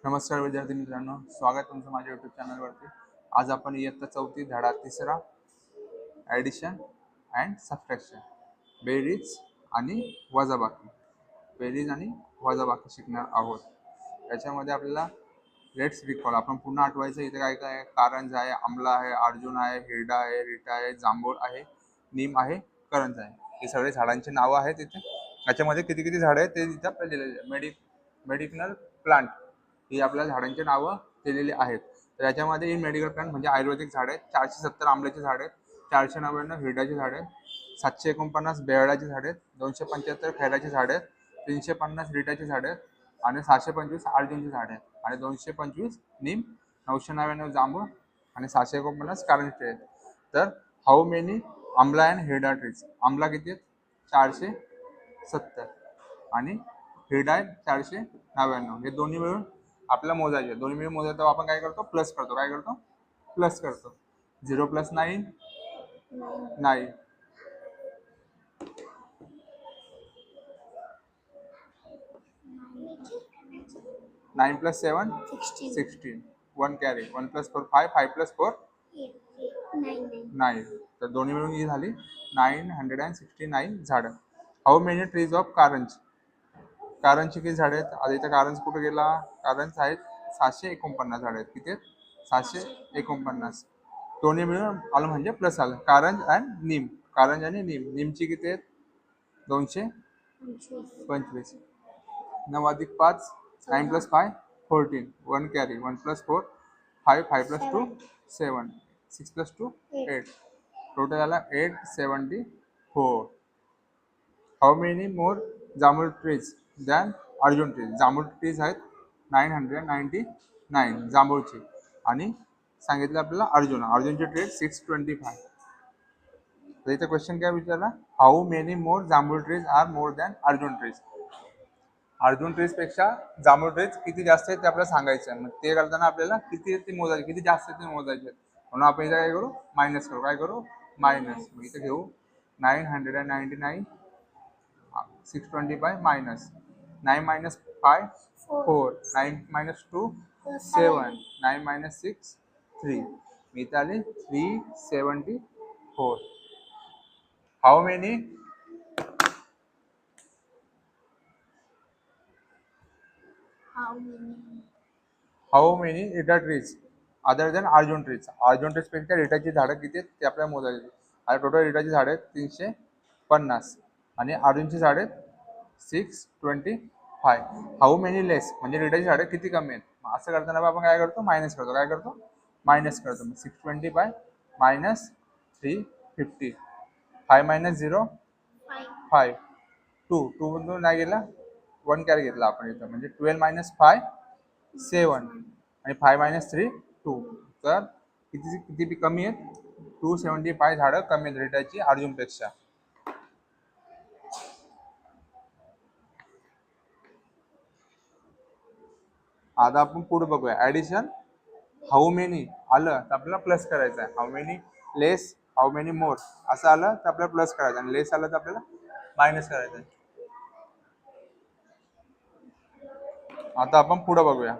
नमस्कार विद्यार्थी मित्रांनो, स्वागत तुमचं माझ्या यूट्यूब चॅनलवरती. आज आपण इयत्ता 4 धडा 3 ॲडिशन अँड सबट्रॅक्शन, बेरीज आणि वजाबाकी, बेरीज आणि वजाबाकी शिकणार आहोत. याच्यामध्ये आपल्याला लेट्स रिकॉल, आपण पुन्हा आठवायचं इथे काय काय आहे. कारंज आहे, आमला आहे, अर्जुन आहे, हिरडा आहे, रीटा आहे, जांभूळ आहे, नीम आहे, करंज आहे. हे सगळे झाडांची नावं आहेत इथे. याच्यामध्ये किती किती झाडं आहेत ते इथं आपल्याला दिलेले आहे. मेडिकल प्लांट ही आपल्या झाडांची नावं दिलेली आहेत. तर याच्यामध्ये इन मेडिकल प्लांट म्हणजे आयुर्वेदिक झाड आहेत. 470 आंब्याची झाड आहेत, 499 हिरड्याची झाड आहेत, 749 बेरडाची झाड आहेत, 275 खैराची झाड आहेत, 350 रीटाची झाड आहेत आणि 625 अर्जुनची झाड आहेत आणि 225 नीम, 999 जांभूळ आणि 749 कारंजी आहेत. तर हाऊ मेनी आंबला अँड हिरडा ट्रीज? आंबला किती आहेत? 470 आणि हिरडा आहे 499. हे दोन्ही मिळून आपल्याला मोजायचे. दोन्ही मिळून मोजायचं आपण काय करतो? प्लस करतो. काय करतो? प्लस करतो. 0 + 9 9, 9 + 7 16, 1 कॅरी, 1 + 4 5, 5 + 4 9. तर दोन्ही मिळून ही झाली 969 झाडं. How many trees of karanj? कारंजची किती झाडे आहेत? आता इथं कारंज कुठे गेला? कारंज आहेत 749 झाडे आहेत. किती आहेत? 749. दोन्ही मिळून आलं म्हणजे प्लस आलं. कारंज अँड नीम, कारंज आणि नीम. नीमची किती आहेत? 225. 9 + 5 9 + 5 14, 1 कॅरी, 1 + 4 5, 5 + 2 7, 6 + 2 8. टोटल आला 874. हाऊ मेनी मोर जांभूळ ट्रीज दॅन अर्जुन ट्रीज? जांभूळ ट्रीज आहेत 999 जांभूळची आणि सांगितलं आपल्याला अर्जुनची ट्रीज 625. तर इथं क्वेश्चन काय विचारला? हाऊ मेनी मोर जांभूळ trees are more than Arjun trees? Arjun trees पेक्षा जांभूळ ट्रीज किती जास्त आहेत ते आपल्याला सांगायचं आहे. मग ते करताना आपल्याला किती मोजायचे, किती जास्त आहेत ते मोजायचे. म्हणून आपण इथं काय करू? मायनस करू. काय करू? मायनस. मग इथं घेऊ 999 625 मायनस 9 - 5 4, 9 - 2 7, 9 - 6 3. मी इथं आले 374. How many Rita trees other than Arjun trees? Arjun trees पेक्षा रीटाची झाडं किती आहेत ते आपल्याला मोजायची. आता टोटल रीटाची झाडं आहेत 350 आणि अर्जुनची झाडं आहेत 625. हाऊ मेनी लेस म्हणजे रीटाची झाडं किती कमी आहेत? असं करताना आपण काय करतो? मायनस करतो. काय करतो? मायनस करतो. 625 मायनस 350, 5 - 0 5, 2 नाही गेला, 1 कॅरी घेतला आपण इथं म्हणजे 12 - 5 7 आणि 5 - 3 2. तर किती कमी आहेत? 275 झाडं कमी आहेत रीटाची अर्जुनपेक्षा. आता आपण पुढे बघूया. ॲडिशन हाऊ मेनी आलं तर आपल्याला प्लस करायचं आहे. How many less, how many more असं आलं तर आपल्याला प्लस करायचं आणि लेस आलं तर आपल्याला मायनस करायचं आहे. आता आपण पुढे बघूया.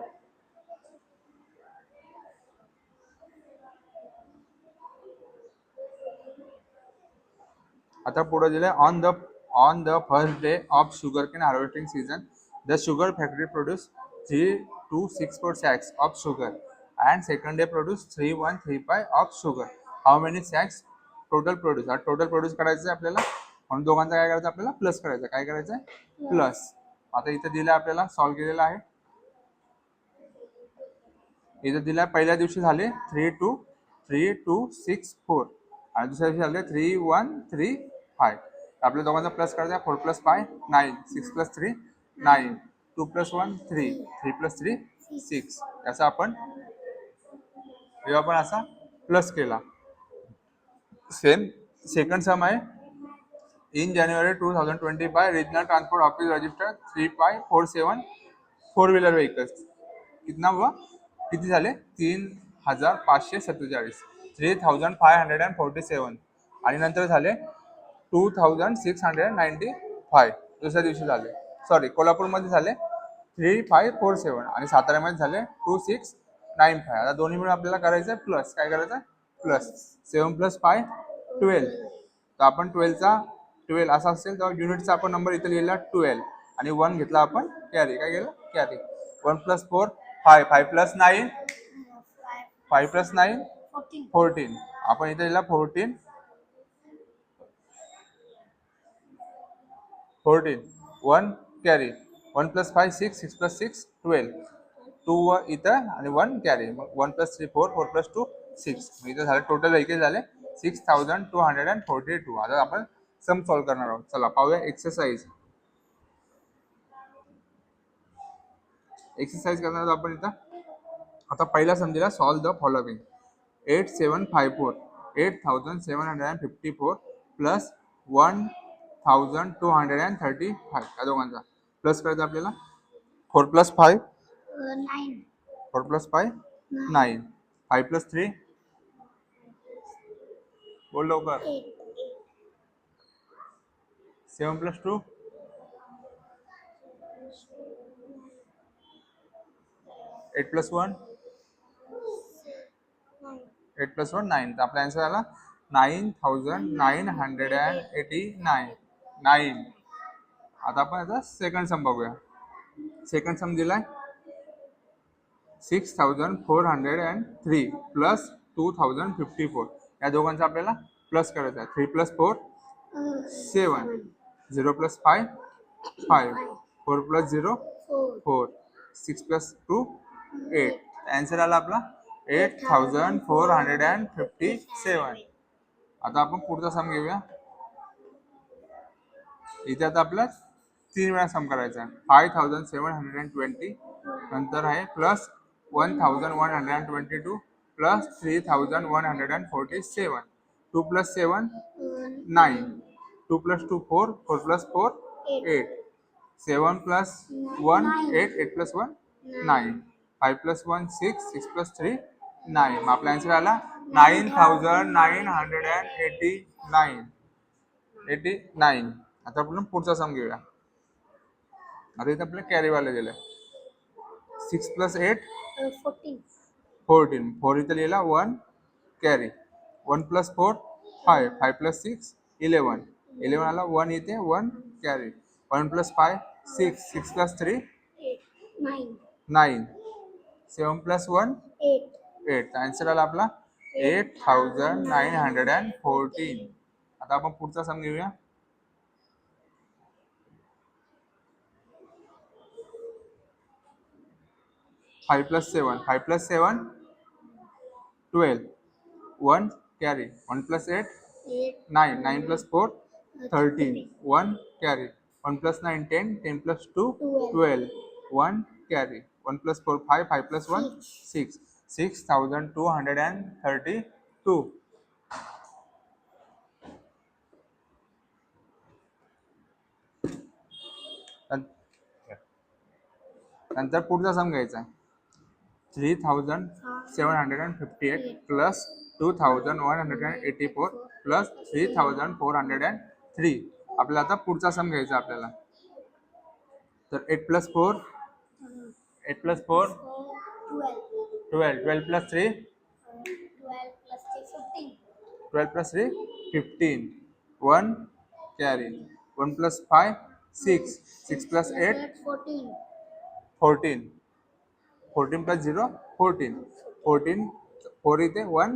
आता पुढे दिले on the first day of sugarcane harvesting season the sugar factory produce 3264 sacks of sugar and second day produce 3135 of sugar. How many sacks total produce? आता टोटल प्रोड्यूस करायचं आहे आपल्याला म्हणून दोघांचा काय करायचं? आपल्याला प्लस करायचं. काय करायचं आहे? प्लस. आता इथं दिलं आपल्याला, सॉल्व्ह केलेलं आहे. इथं दिलं पहिल्या दिवशी झाले 3264 आणि दुसऱ्या दिवशी झाले 3135. आपल्या दोघांचा प्लस करायचा. 4 + 5 9, 6 + 3 9, 2 + 1 3, 3 + 3 6. याचा आपण असा प्लस केला. सेम सेकंड सम आहे. In January 2025 regional transport office register 3547 four wheeler vehicles. कितना हुआ? किती झाले? 3547, 3547 आणि नंतर झाले 2695 दुसऱ्या दिवशी झाले. सॉरी, कोल्हापूरमध्ये झाले 3547 आणि साताऱ्यामध्ये झाले 2695. आता दोन्ही मिळून आपल्याला करायचं आहे प्लस. काय करायचं आहे? प्लस. 7 + 5 12. तर आपण 12 असा असेल तर युनिटचा आपण नंबर इथे लिहिला 12 आणि 1 घेतला आपण कॅरी. काय केलं? कॅरी. 1 + 4 5. 5 + 9 5 + 9 14. आपण इथे लिहिला 14. 1 कॅरी. 1 + 5 6. 6 + 6 12. 2 इथं आणि 1 कॅरी. मग 1 + 3 4. 4 + 2 6. मग इथं झालं टोटल व्हेकल झाले 6242. आता आपण सम सॉल्व करणार आहोत. चला पाहूया एक्सरसाइज. एक्सरसाइज करणार आहोत आपण इथं. आता पहिला सम दिला, सॉल्व द फॉलोइंग. 8754 8754 प्लस 1235 या दोघांचा प्लस करायचा आपल्याला. 4 + 5 9. 4 + 5 9. 5 + 3 बोल लवकर. 7 + 2 8 + 1 8 + 1 9. तर आपला आन्सर आला 9989. 9. आता आपण आता सेकंड सम बघूया. सेकंड सम दिलाय 6403 प्लस 2054. या दोघांचा आपल्याला प्लस करायचा आहे. 3 + 4 7. 0 + 5 5. 4 + 0 4. 6 + 2 8. आन्सर आला आपला 8457. आता आपण पुढचा सम घेऊया. इथे आता आपल्याला 3 वेळा सम करायचा आहे. 5720. नंतर आहे प्लस 1122 प्लस 3147. 2 + 7 9. 2 + 2 4. 4 + 4 8. 7 + 1 8. 8 + 1 9. 5 + 1 6. 6 + 3 9. मग आपला आन्सर आला 9989. आता आपण पुढचा सम घेऊया. आता इथे आपल्याला कॅरीवाले दिले 6 + 8 14. 4 इथे लिहिला 1 कॅरी. 1 + 4 5. 5 + 6 11. 11 आला 1 इथे 1 कॅरी. 1 + 5 6. 6 + 3 9. 7 + 1 8. आन्सर आला आपला 8914. आता आपण पुढचा सम घेऊया. 5 + 7. 5 + 7 12. 1 carry. 1 + 8 9. 9 + 4 13. 1 carry. 1 + 9 10. 10 + 2 12. 1 carry. 1 + 4 5. 5 + 1 6. 6232. नंतर पुढचा सम घ्यायचा आहे. 3758 प्लस 2184 प्लस 3403. आपल्याला आता पुढचा सम घ्यायचा आपल्याला. तर 8 + 4 8 + 4 12. 12 + 3 12 + 3 15. 1 carry. 1 + 5 6. 6 + 8 14. 14 + 0 14. 14 4 इथे 1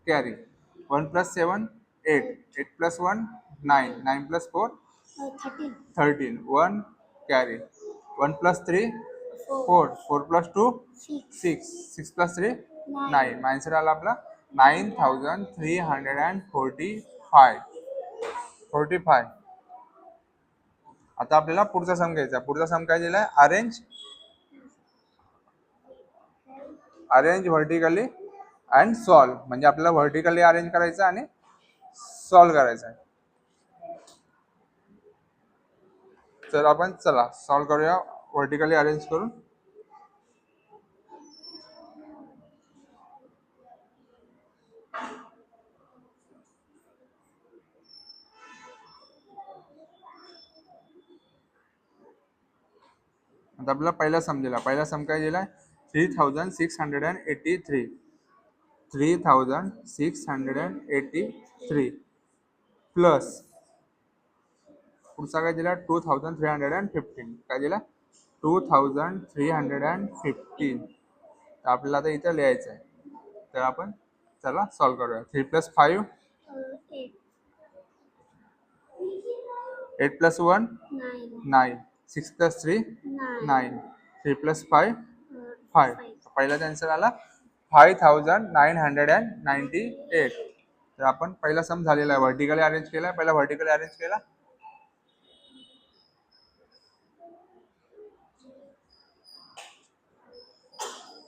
carry. 1 + 7 8. 8 + 1 9. 9 + 4 13. 1 carry. 1 + 3 4. 4 + 2 6. 6 + 3 9. आन्सर आला आपला 9345. आता आपल्याला पुढचा सम घ्यायचा. पुढचा सम काय दिलाय? Arrange vertically and solve. म्हणजे आपल्याला व्हर्टिकली अरेंज करायचं आणि सॉल्व करायचं आहे. तर आपण चला सॉल्व करूया व्हर्टिकली अरेंज करून. आता आपल्याला पहिला सम दिला. पहिला सम काय दिलाय? 3683. 3683 प्लस पुढचा काय दिला? 2315. काय दिला? 2315. तर आपल्याला आता इथं लिहायचं आहे. तर आपण चला सॉल्व करूया. 3 + 5 8 + 1 9 6 + 3 9 3 + 5 5. पहिलाच आन्सर आला 5998. तर आपण पहिला सम झालेला आहे. व्हर्टिकली अरेंज केला. पहिला व्हर्टिकली अरेंज केला.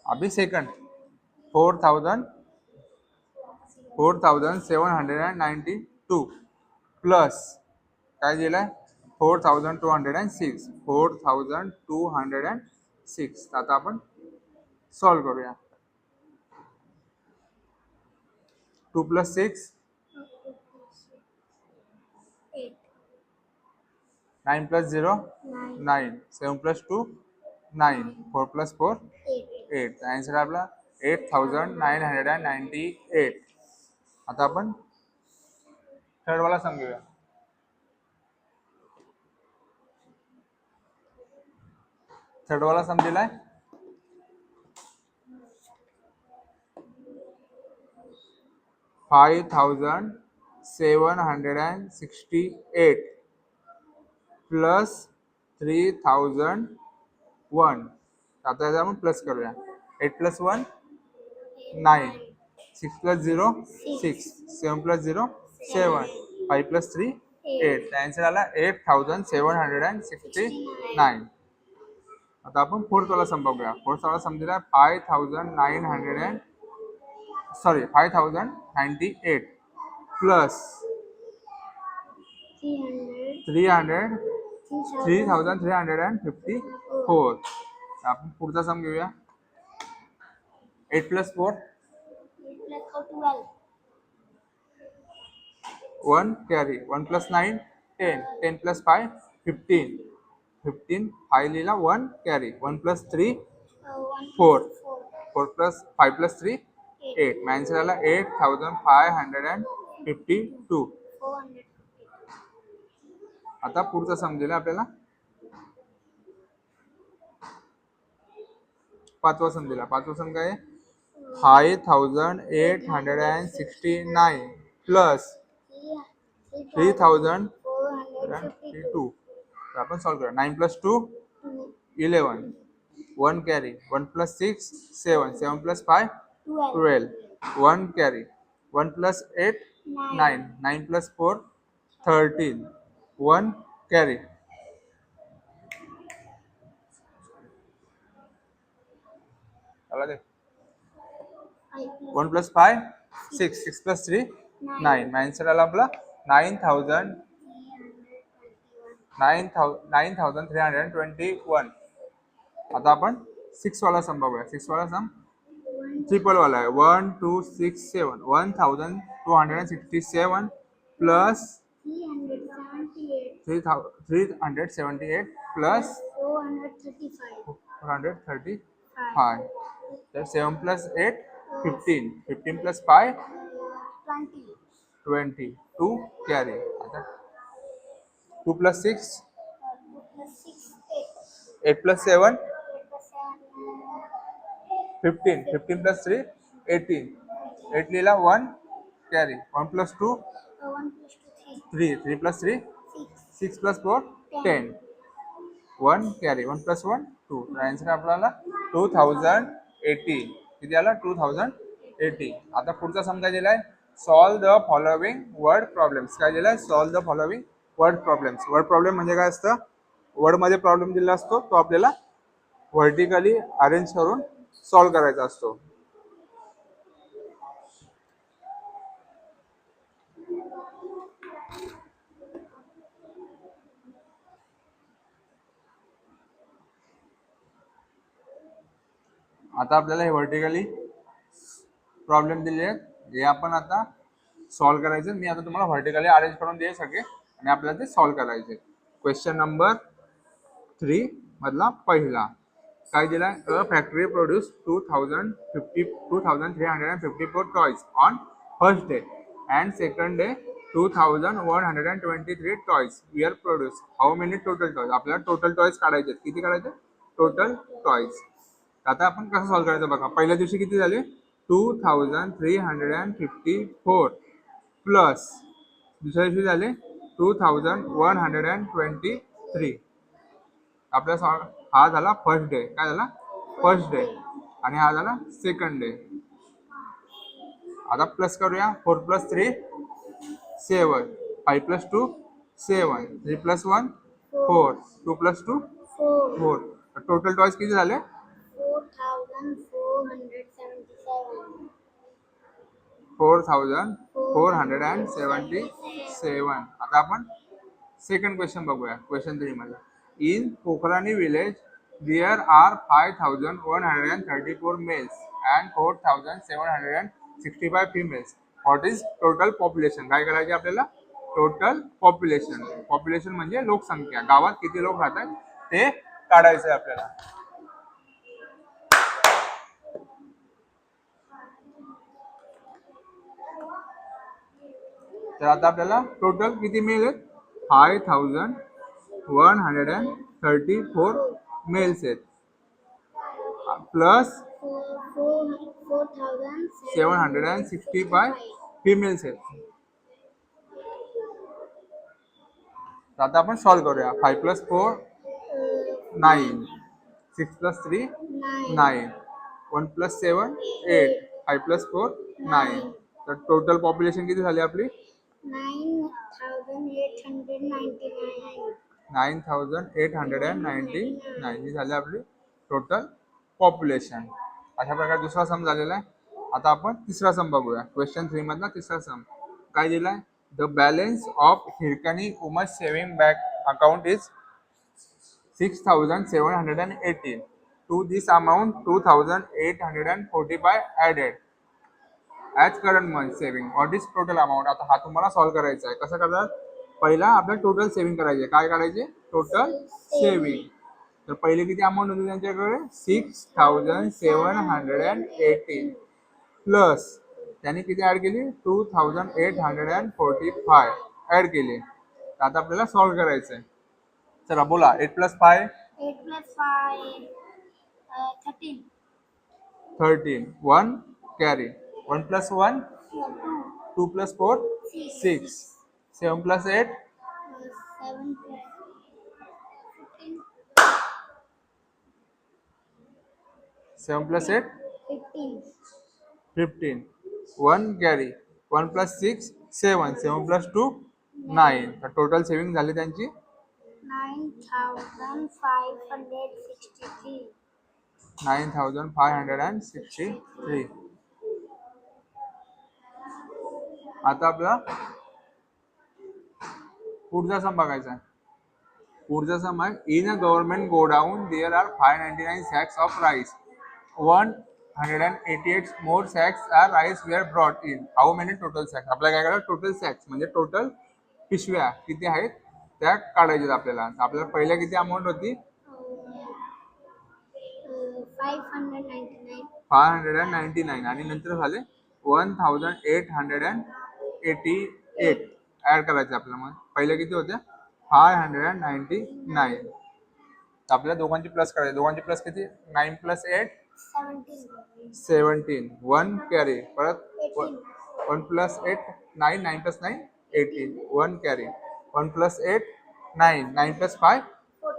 अभी सेकंड 4792 प्लस काय दिलाय? 4206. आता आपण सॉल्व करूया. 2 + 6 9 + 0 9 7 + 2 9 4 + 4 8. आन्सर आपला 8998. आता आपण थर्ड वाला सम घेऊया. थर्ड वाला सम दिलाय 5768 प्लस 3001. आता याचा आपण प्लस करूया. 8 + 1 9 6 + 0 6 7 + 0 7 5 + 3 8. आन्सर आला 8769. आता आपण फोर्थ वाला सम बघूया. फोर्थ वाला सम दिला 5098 प्लस 3354. आपण पुढचा सम घेऊया. 8 + 4 1 कॅरी 1 + 9 10 10 + 5 15 15 5 लिहिला 1 कॅरी 1 + 3 4 4 + 5 + 3 8. आन्सर आला 8552. आता पुढचा सम दिला आपल्याला पाचवा सम दिला. पाचवा सम काय? 5869 प्लस 3052. तर आपण सॉल्व करूया. 9 + 2 11 1 कॅरी 1 + 6 7 7 + 5 12 1 कॅरी 1 + 8 9 9 + 4 13 1 कॅरी 1 + 5 6 6 + 3 9. आन्सर आला आपला 9321. आता आपण 6 वाला सम बघूया. 6 वाला सम ट्रिपल वाला आहे. 1267 1267 प्लस 378 प्लस 435. तर 7 + 8 15 15 + 5 20 2 कॅरी. आता 2 + 6 8 + 7 15 15 + 3 18 8 लिहिला 1 कॅरी 1 + 2 3 3 + 3 6 + 4 10 1 कॅरी 1 + 1 2. तर आन्सर आपल्याला 2080. किती आला? 2080. आता पुढचा सम काय दिलाय? Solve the following word problems. काय दिलाय? Solve the following word problems. Word problem म्हणजे काय असतं? वर्ड मध्ये प्रॉब्लेम दिला असतो, तो आपल्याला व्हर्टिकली अरेंज करून सॉल्व करायचा असतो. आता आपल्याला हे व्हर्टिकली प्रॉब्लेम दिले आहेत, हे आपण आता सॉल्व करायचे. मी आता तुम्हाला व्हर्टिकली अरेंज करून दिले सगळे आणि आपल्याला ते सॉल्व करायचे. क्वेश्चन नंबर 3 मधला पहिला. काय दिलाय? A factory produce 2354 toys on first day and second day 2123 toys we are produce. How many total toys? आपल्याला टोटल टॉयज काढायचे. किती काढायचे? Total toys. आता आपण कसं सॉल्व्ह करायचं बघा. पहिल्या दिवशी किती झाले? 2354 प्लस दुसऱ्या दिवशी झाले 2123. आपला हा झाला फर्स्ट डे. काय झाला? First day. आणि हा झाला सेकंड डे. आता प्लस करूया. 4 + 3 7, 5 + 2 7, 3 + 1 4, 2 + 2 4. टोटल टॉयज किती झाले? 4477. आता आपण सेकंड क्वेश्चन बघूया. क्वेश्चन 3 मध्ये. In Pokhrani village there are 5134 males and 4765 females. What is total population? काय करायचे आपल्याला? Total population. पॉप्युलेशन म्हणजे लोकसंख्या. गावात किती लोक राहतात ते काढायचं आहे आपल्याला. तर आता आपल्याला टोटल किती मेल आहेत? 5134 मेल्स आहेत प्लस 4765 फिमेल्स आहेत. तर आता आपण सॉल्व्ह करूया. 5 + 4 9, 6 + 3 9, 1 + 7 8, 5 + 4 9. तर टोटल पॉप्युलेशन किती झाली आपली? 9899 ही झाली आपली टोटल पॉप्युलेशन. अशा प्रकारे दुसरा सम झालेला आहे. आता आपण तिसरा सम बघूया. क्वेश्चन 3 मधला तिसरा सम काय दिलाय? The balance of Hirkani women's saving bank account is 6780. To this amount 2845 added as current month saving. What is total amount? आता हा तुम्हाला सॉल्व्ह करायचा आहे. कसं करतात? पहिला आपल्याला टोटल सेव्हिंग करायचे. काय काढायचे? Total saving. तर पहिले किती अमाऊंट होती त्यांच्याकडे? 6780 प्लस त्यांनी किती ऍड केली? 2845 ऍड केली. आता आपल्याला सॉल्व्ह करायचं आहे. चला बोला. 8 + 5 13. 1 कॅरी. 1 + 1 2 + 4 6, 7 + 8 7 + 8 15. 1 कॅरी. 1 + 6 7, 7 + 2 9. तर टोटल सेव्हिंग झाली त्यांची 9563. आता आपला पुढचा सम बघायचा आहे. पुढचा सम आहे. In a government godown there are 599 sacks of rice. 188 more sacks are rice were brought in. How many total sacks? आपल्याला काय करायचं? टोटल सॅक्स म्हणजे टोटल पिशव्या किती आहेत त्या काढायच्या आपल्याला. आपल्याला पहिल्या किती अमाऊंट होती? 599 आणि नंतर झाले 1888 ऍड करायचे आपल्याला. मग पहिले किती होते? 599. तर आपल्याला दोघांची प्लस करायचे. दोघांची प्लस किती? 9 + 8 17. 1 कॅरी. परत 1 + 8 9, 9 + 9 18. 1 कॅरी. 1 + 8 9, 9 + 5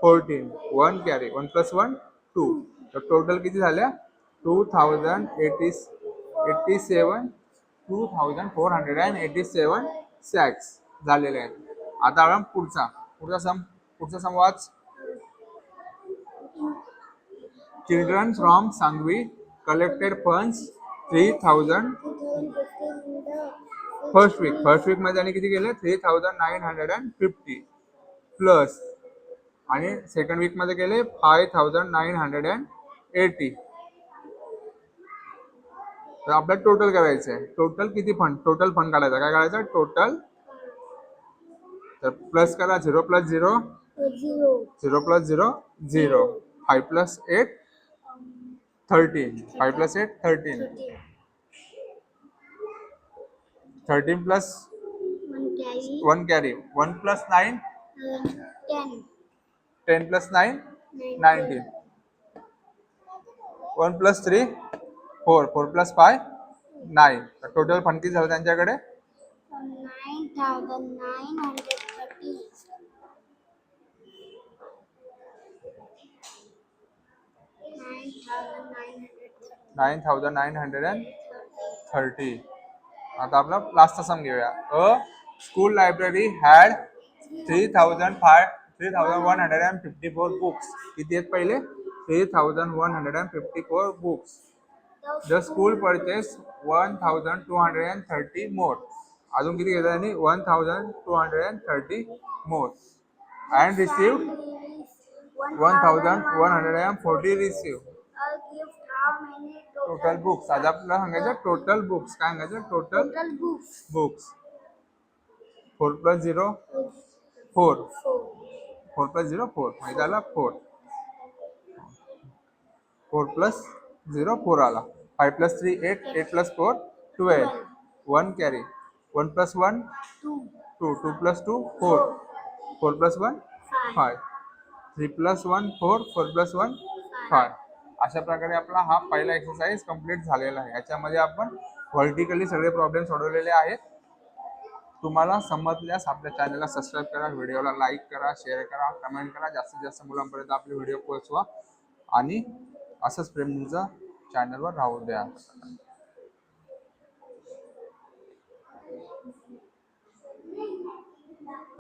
14. 1 कॅरी. 1 + 1 2. तर टोटल किती झाल्या? 2487 सॅक्स झालेले आहेत. आता आपण पुढचा सम वाच. Children from Sangvi collected funds 3000 first week मध्ये त्यांनी किती केले? 3950 प्लस आणि सेकंड वीक मध्ये केले 5980. तर आपल्याला टोटल करायचं आहे. टोटल किती फंड? टोटल फंड काढायचा. काय काढायचं? टोटल. तर प्लस करा. 0 + 0 0. 0 plus 0, 0. 5 plus 8, 13. 5 plus 8, 13. 13. 13 plus 1 carry. 1 carry. 1 plus 9, 10. 10 plus 9, 19. 19. 1 plus 3, 4. 4 plus 5, 9. Total fund किती झालं त्यांच्याकडे? 9,930. 9,930. आता आपला लास्टचा सम घेऊया. A school library had 3,154 books. किती आहेत पहिले? 3,154 books. The school purchase 1,230 more. अजून किती घेतलं त्यांनी? 1,230 more. And received 1,140 receive. Total books. आज आपल्याला सांगायचं टोटल बुक्स. काय सांगायचं? Total books. 4 plus 0, 4. 4 plus 0, 4. माहिती आला? 4. 4 plus 0, 4 आला. 5 plus 3, 8. 8 plus 4, 12. 1 carry. 1 plus 1, 2. 2 plus 2, 4. 4 plus 1, 5. 3 plus 1, 4. 4 plus 1, 5. अशा प्रकारे आपला हा पहिला एक्सरसाइज कंप्लीट झालेला आहे. याच्यामध्ये आपण व्हर्टिकली सगळे प्रॉब्लेम सोडवलेले आहेत. तुम्हाला समजल्यास आपल्या चॅनलला सबस्क्राईब करा, व्हिडिओला लाईक करा, शेअर करा, कमेंट करा. जास्तीत जास्त मुलांपर्यंत आपले व्हिडिओ पोहोचवा आणि असंच प्रेम तुमचं चॅनलवर राहू द्या.